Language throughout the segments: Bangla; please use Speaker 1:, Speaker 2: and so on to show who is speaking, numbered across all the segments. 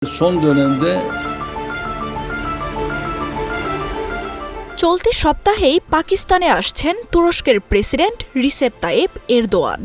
Speaker 1: Son dönemde
Speaker 2: চলতি সপ্তাহেই পাকিস্তানে আসছেন তুরস্কের president Recep Tayyip Erdogan.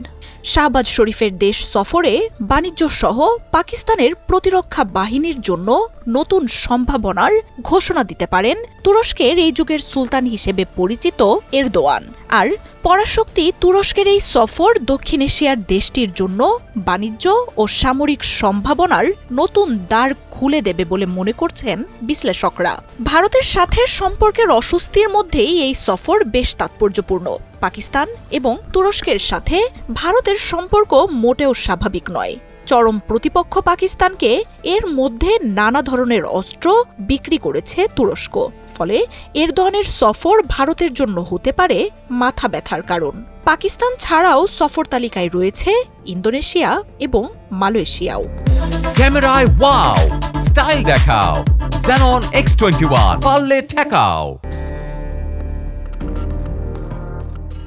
Speaker 2: Shahbaz শরীফের দেশ সফরে বাণিজ্য সহ পাকিস্তানের প্রতিরক্ষা বাহিনীর জন্য নতুন সম্ভাবনার ঘোষণা দিতে পারেন তুরস্কের এই যুগের সুলতান হিসেবে পরিচিত এরদোয়ান। আর পরাশক্তি তুরস্কের এই সফর দক্ষিণ এশিয়ার দেশটির জন্য বাণিজ্য ও সামরিক সম্ভাবনার নতুন দ্বার খুলে দেবে বলে মনে করছেন বিশ্লেষকরা। ভারতের সাথে সম্পর্কের অস্বস্তির মধ্যেই এই সফর বেশ তাৎপর্যপূর্ণ। পাকিস্তান এবং তুরস্কের সাথে ভারতের সম্পর্ক মোটেও স্বাভাবিক নয়। চরম প্রতিপক্ষ পাকিস্তানকে এর মধ্যে নানা ধরনের অস্ত্র বিক্রি করেছে তুরস্ক। ফলে এরদোয়ানের সফর ভারতের জন্য হতে পারে মাথা ব্যথার কারণ। পাকিস্তান ছাড়াও সফর তালিকায় রয়েছে ইন্দোনেশিয়া এবং মালয়েশিয়াও।
Speaker 3: ক্যামেরায় ওয়াও, স্টাইল দেখাও, Xenon X21 পারলে ঠেকাও।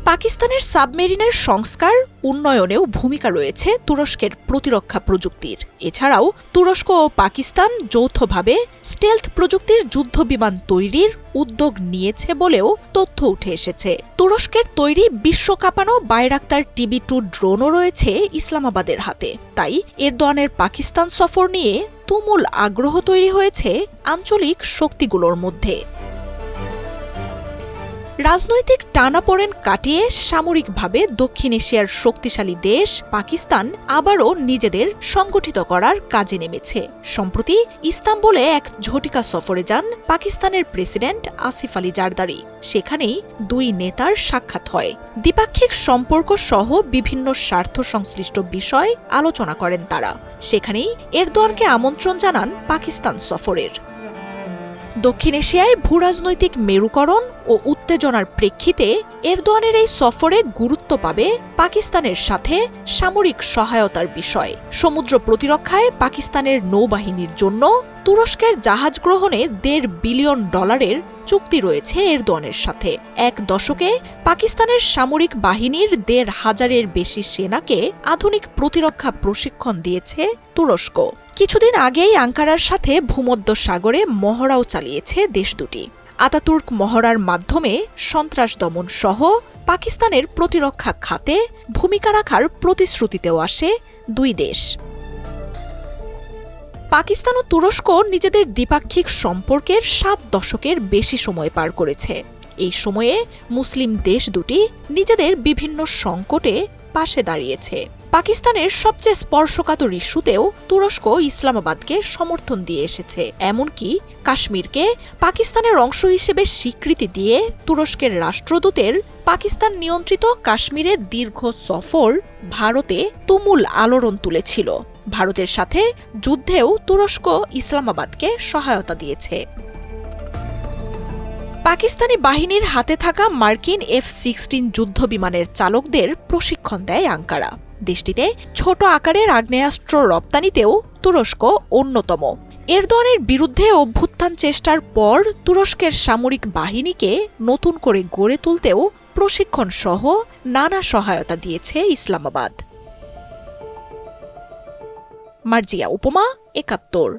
Speaker 2: পাকিস্তানের সাবমেরিনের সংস্কার উন্নয়নেও ভূমিকা রয়েছে তুরস্কের প্রতিরক্ষা প্রযুক্তির। এছাড়াও তুরস্ক ও পাকিস্তান যৌথভাবে স্টেলথ প্রযুক্তির যুদ্ধবিমান তৈরির উদ্যোগ নিয়েছে বলেও তথ্য উঠে এসেছে। তুরস্কের তৈরি বিশ্বকাঁপানো বাইরাক্তার TB2 ড্রোনও রয়েছে ইসলামাবাদের হাতে। তাই এরদোয়ানের পাকিস্তান সফর নিয়ে তুমুল আগ্রহ তৈরি হয়েছে আঞ্চলিক শক্তিগুলোর মধ্যে। রাজনৈতিক টানাপোড়েন কাটিয়ে সামরিকভাবে দক্ষিণ এশিয়ার শক্তিশালী দেশ পাকিস্তান আবারও নিজেদের সংগঠিত করার কাজে নেমেছে। সম্প্রতি ইস্তাম্বুলে এক ঝটিকা সফরে যান পাকিস্তানের প্রেসিডেন্ট আসিফ আলী জারদারি। সেখানেই দুই নেতার সাক্ষাৎ হয়। দ্বিপাক্ষিক সম্পর্ক সহ বিভিন্ন স্বার্থ সংশ্লিষ্ট বিষয় আলোচনা করেন তারা। সেখানেই এরদোয়ানকে আমন্ত্রণ জানান পাকিস্তান সফরের। দক্ষিণ এশিয়ায় ভূরাজনৈতিক মেরুকরণ ও উত্তেজনার প্রেক্ষিতে এরদোয়ানের এই সফরে গুরুত্ব পাবে পাকিস্তানের সাথে সামরিক সহায়তার বিষয়। সমুদ্র প্রতিরক্ষায় পাকিস্তানের নৌবাহিনীর জন্য তুরস্কের জাহাজ গ্রহণে $1.5 বিলিয়ন চুক্তি রয়েছে এরদোয়ানের সাথে। এক দশকে পাকিস্তানের সামরিক বাহিনীর 1,500-এর বেশি সেনাকে আধুনিক প্রতিরক্ষা প্রশিক্ষণ দিয়েছে তুরস্ক। কিছুদিন আগেই আঙ্কারার সাথে ভূমধ্য সাগরে মহড়াও চালিয়েছে দেশ দুটি। আতাতুর্ক মহড়ার মাধ্যমে সন্ত্রাস দমন সহ পাকিস্তানের প্রতিরক্ষা খাতে ভূমিকা রাখার প্রতিশ্রুতিতেও আসে দুই দেশ। পাকিস্তান ও তুরস্ক নিজেদের দ্বিপাক্ষিক সম্পর্কের 7 দশকের বেশি সময় পার করেছে। এই সময়ে মুসলিম দেশ দুটি নিজেদের বিভিন্ন সংকটে পাশে দাঁড়িয়েছে। পাকিস্তানের সবচেয়ে স্পর্শকাতর ইস্যুতেও তুরস্ক ইসলামাবাদকে সমর্থন দিয়ে এসেছে। এমনকি কাশ্মীরকে পাকিস্তানের অংশ হিসেবে স্বীকৃতি দিয়ে তুরস্কের রাষ্ট্রদূতের পাকিস্তান নিয়ন্ত্রিত কাশ্মীরের দীর্ঘ সফর ভারতে তুমুল আলোড়ন তুলেছিল। ভারতের সাথে যুদ্ধেও তুরস্ক ইসলামাবাদকে সহায়তা দিয়েছে। পাকিস্তানি বাহিনীর হাতে থাকা মার্কিন F-16 যুদ্ধবিমানের চালকদের প্রশিক্ষণ দেয় আঙ্কারা। দেশটিতে ছোট আকারের আগ্নেয়াস্ত্র রপ্তানিতেও তুরস্ক অন্যতম। এরদোয়ানের বিরুদ্ধে অভ্যুত্থান চেষ্টার পর তুরস্কের সামরিক বাহিনীকে নতুন করে গড়ে তুলতেও প্রশিক্ষণ সহ নানা সহায়তা দিয়েছে ইসলামাবাদ। মার্জিয়া উপমা, ৭১।